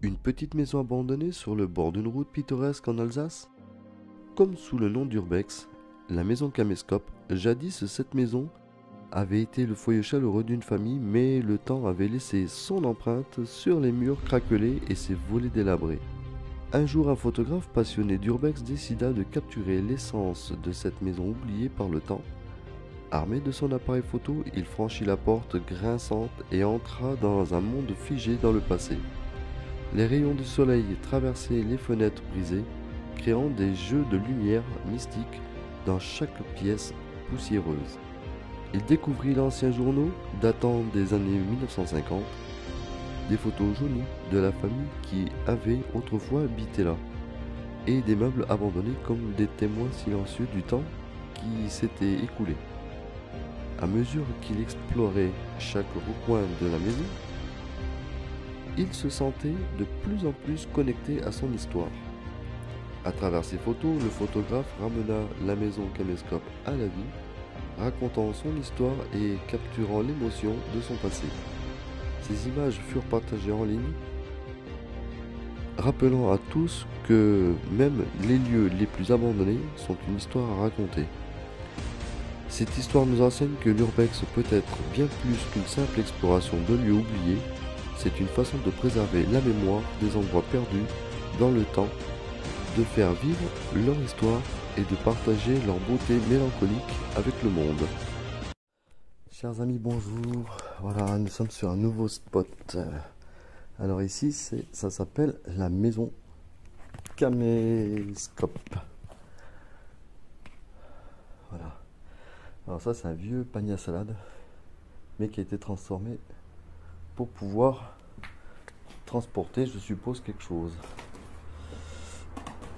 Une petite maison abandonnée sur le bord d'une route pittoresque en Alsace. Comme sous le nom d'Urbex, la maison Caméscope, jadis cette maison avait été le foyer chaleureux d'une famille, mais le temps avait laissé son empreinte sur les murs craquelés et ses volets délabrés. Un jour, un photographe passionné d'Urbex décida de capturer l'essence de cette maison oubliée par le temps. Armé de son appareil photo, il franchit la porte grinçante et entra dans un monde figé dans le passé. Les rayons du soleil traversaient les fenêtres brisées, créant des jeux de lumière mystiques dans chaque pièce poussiéreuse. Il découvrit l'ancien journaux datant des années 1950, des photos jaunies de la famille qui avait autrefois habité là, et des meubles abandonnés comme des témoins silencieux du temps qui s'était écoulé. À mesure qu'il explorait chaque recoin de la maison, il se sentait de plus en plus connecté à son histoire. À travers ses photos, le photographe ramena la maison Caméscope à la vie, racontant son histoire et capturant l'émotion de son passé. Ces images furent partagées en ligne, rappelant à tous que même les lieux les plus abandonnés sont une histoire à raconter. Cette histoire nous enseigne que l'urbex peut être bien plus qu'une simple exploration de lieux oubliés. C'est une façon de préserver la mémoire des endroits perdus dans le temps, de faire vivre leur histoire et de partager leur beauté mélancolique avec le monde. Chers amis, bonjour. Voilà, nous sommes sur un nouveau spot. Alors ici, ça s'appelle la maison Caméscope. Voilà. Alors ça, c'est un vieux panier à salade, mais qui a été transformé pour pouvoir transporter, je suppose, quelque chose.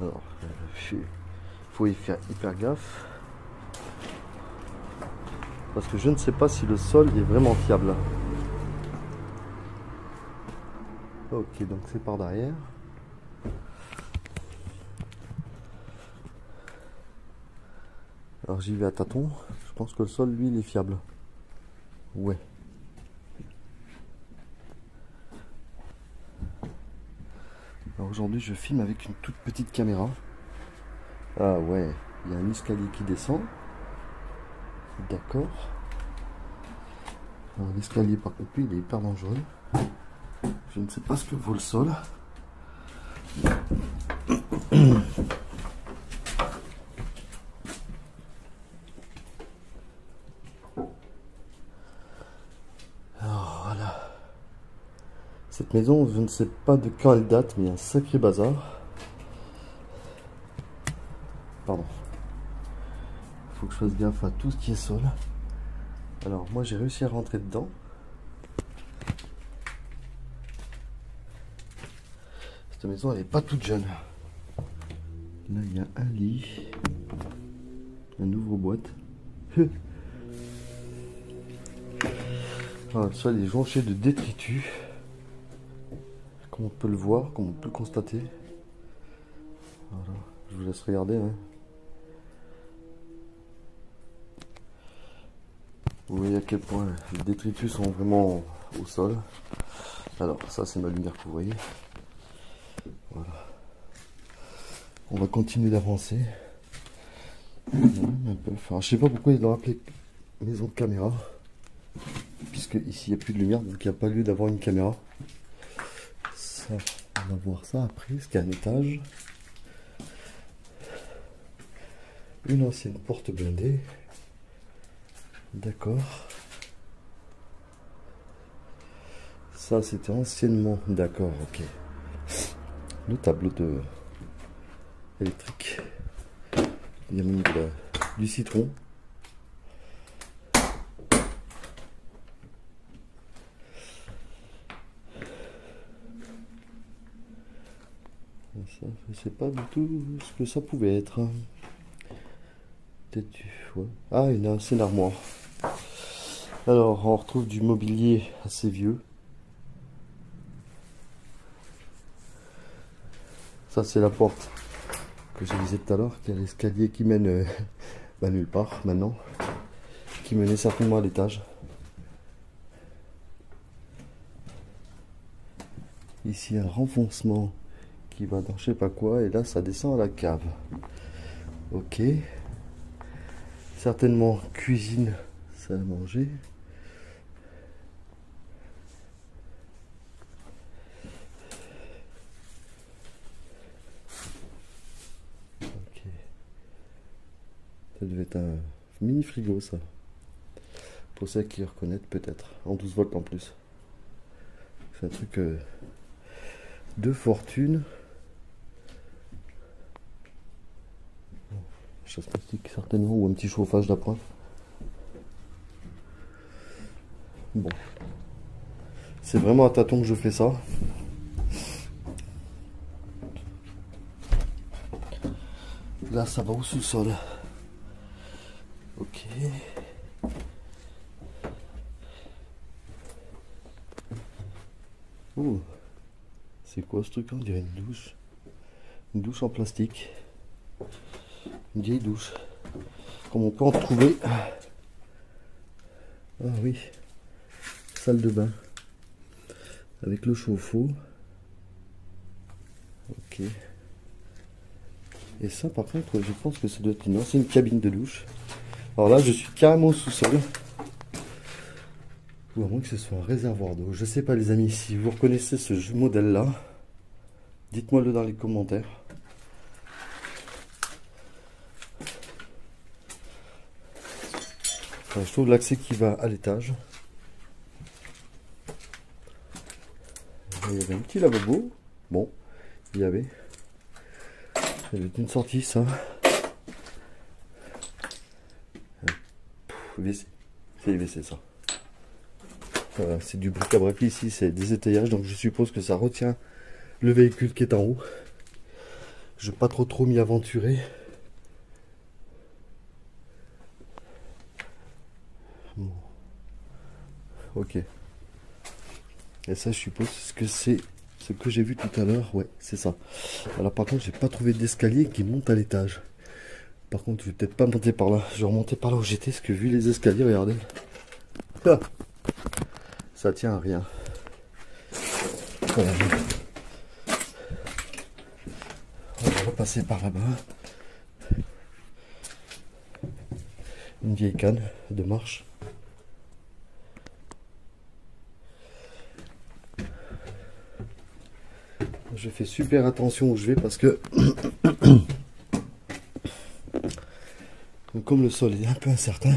Alors, il faut y faire hyper gaffe, parce que je ne sais pas si le sol est vraiment fiable. Ok, donc c'est par derrière. Alors j'y vais à tâtons. Je pense que le sol, lui, il est fiable. Ouais. Alors aujourd'hui, je filme avec une toute petite caméra. Ah ouais, il y a un escalier qui descend. D'accord. Alors l'escalier, par contre, lui, il est hyper dangereux. Je ne sais pas ce que vaut le sol. Alors voilà. Cette maison, je ne sais pas de quand elle date, mais il y a un sacré bazar. Pardon. Il faut que je fasse gaffe à tout ce qui est sol. Alors moi j'ai réussi à rentrer dedans. Cette maison elle n'est pas toute jeune. Là il y a un lit. Une ouvre-boîte. Alors, le sol est jonché de détritus. Comme on peut le voir, comme on peut le constater. Voilà, je vous laisse regarder. Hein. Vous voyez à quel point les détritus sont vraiment au sol. Alors ça c'est ma lumière que vous voyez. Voilà. On va continuer d'avancer. Enfin, je sais pas pourquoi ils l'ont appelé maison de caméra. Puisque ici il n'y a plus de lumière, donc il n'y a pas lieu d'avoir une caméra. Ça, on va voir ça après, parce qu'il y a un étage. Une ancienne porte blindée. D'accord. Ça, c'était anciennement. D'accord, ok. Le tableau de électrique. Il y a même du citron. Ça, je sais pas du tout ce que ça pouvait être. Peut-être ouais. Ah, une ancienne armoire. Alors, on retrouve du mobilier assez vieux. Ça, c'est la porte que je disais tout à l'heure, qui a l'escalier qui mène nulle part maintenant, qui menait certainement à l'étage. ici un renfoncement qui va dans je sais pas quoi, et là ça descend à la cave. Ok. Certainement cuisine, salle à manger. Ok. Ça devait être un mini frigo, ça. Pour ceux qui reconnaissent peut-être. En 12 volts en plus. C'est un truc de fortune. Chasse plastique certainement, ou un petit chauffage d'appoint. Bon. C'est vraiment à tâtons que je fais ça. Là ça va au sous-sol. Ok. Oh, c'est quoi ce truc? On dirait une douche. Une douche en plastique. Une vieille douche. Comme on peut en trouver. Ah oui. Salle de bain. Avec le chauffe-eau. Ok. Et ça par contre, je pense que ça doit être une ancienne cabine de douche. Alors là, je suis carrément au sous-sol. Ou à moins que ce soit un réservoir d'eau. Je sais pas les amis, si vous reconnaissez ce modèle là, dites-moi le dans les commentaires. Enfin, je trouve l'accès qui va à l'étage. Il y avait un petit lavabo. Bon, il y avait. Il y avait une sortie ça. WC. C'est les WC ça. Voilà, c'est du bric-à-brac ici, c'est des étayages, donc je suppose que ça retient le véhicule qui est en haut. Je vais pas trop m'y aventurer. Bon. Ok. Et ça, je suppose que c'est ce que j'ai vu tout à l'heure. Ouais, c'est ça. Alors par contre, j'ai pas trouvé d'escalier qui monte à l'étage. Par contre, je vais peut-être pas monter par là. Je vais remonter par là où j'étais, parce que vu les escaliers, regardez. Ah, ça tient à rien. Voilà. On va repasser par là-bas. Une vieille canne de marche. Je fais super attention où je vais parce que comme le sol est un peu incertain,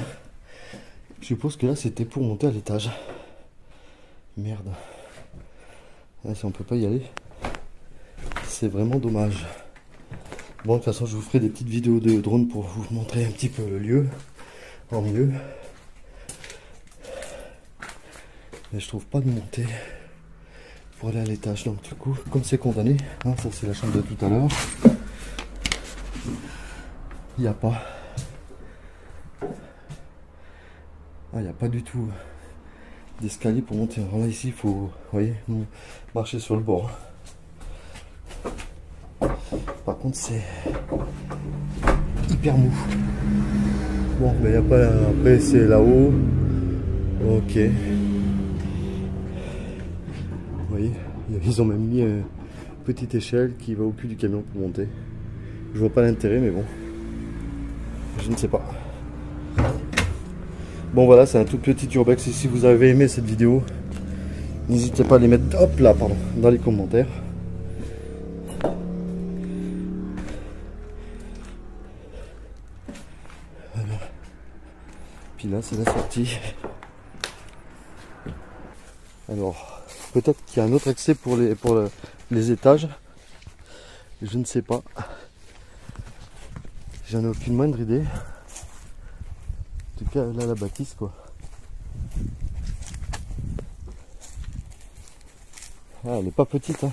je suppose que là c'était pour monter à l'étage. Merde. Ah, si on peut pas y aller, c'est vraiment dommage. Bon, de toute façon je vous ferai des petites vidéos de drone pour vous montrer un petit peu le lieu en mieux. Mais je trouve pas de montée pour aller à l'étage, donc du coup comme c'est condamné, hein, ça c'est la chambre de tout à l'heure, il n'y a pas du tout d'escalier pour monter. Alors là ici il faut, vous voyez, marcher sur le bord. Par contre c'est hyper mou. Bon, mais il n'y a pas, après c'est là-haut. Ok. Vous voyez, ils ont même mis une petite échelle qui va au cul du camion pour monter. Je vois pas l'intérêt, mais bon, je ne sais pas. Bon voilà, c'est un tout petit urbex. Et si vous avez aimé cette vidéo, n'hésitez pas à les mettre, hop là, pardon, dans les commentaires. Voilà. Puis là, c'est la sortie. Alors. Peut-être qu'il y a un autre accès pour les étages. Je ne sais pas. J'en ai aucune moindre idée. En tout cas, là, la bâtisse, quoi. Ah, elle n'est pas petite, hein.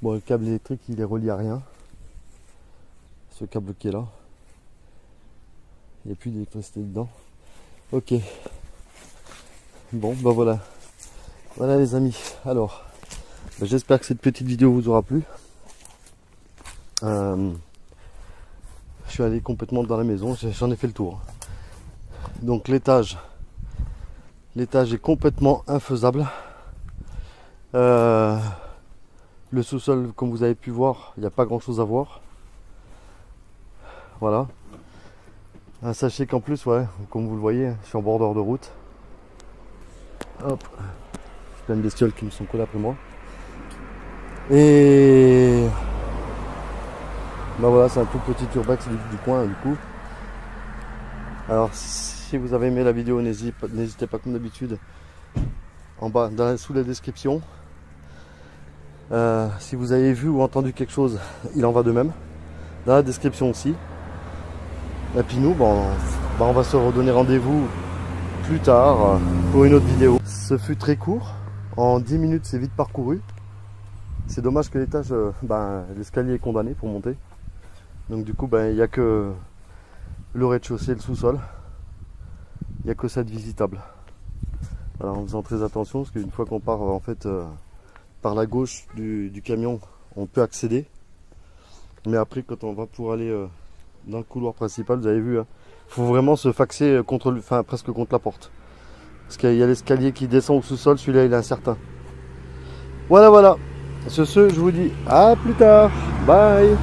Bon, le câble électrique, il est relié à rien. Ce câble qui est là. Il n'y a plus d'électricité dedans. Ok. Bon, bah voilà. Voilà les amis. Alors, bah, j'espère que cette petite vidéo vous aura plu. Je suis allé complètement dans la maison, j'en ai fait le tour. Donc l'étage est complètement infaisable. Le sous-sol, comme vous avez pu voir, il n'y a pas grand chose à voir. Voilà. Sachez qu'en plus, ouais, comme vous le voyez, je suis en bordure de route. Hop. Plein de bestioles qui me sont collées après moi. Et bah voilà, c'est un tout petit urbex du coin du coup. Alors si vous avez aimé la vidéo, n'hésitez pas comme d'habitude en bas sous la description. Si vous avez vu ou entendu quelque chose, il en va de même dans la description aussi. Et puis nous, on va se redonner rendez-vous plus tard pour une autre vidéo. Ce fut très court, en 10 minutes c'est vite parcouru. C'est dommage que l'étage, l'escalier est condamné pour monter. Donc du coup, il n'y a que le rez-de-chaussée et le sous-sol. Il n'y a que ça de visitable. Alors en faisant très attention, parce qu'une fois qu'on part en fait par la gauche du camion, on peut accéder. Mais après, quand on va pour aller dans le couloir principal, vous avez vu, il faut vraiment se faxer presque contre la porte. Parce qu'il y a l'escalier qui descend au sous-sol, celui-là il est incertain. Voilà. Sur ce, je vous dis à plus tard. Bye.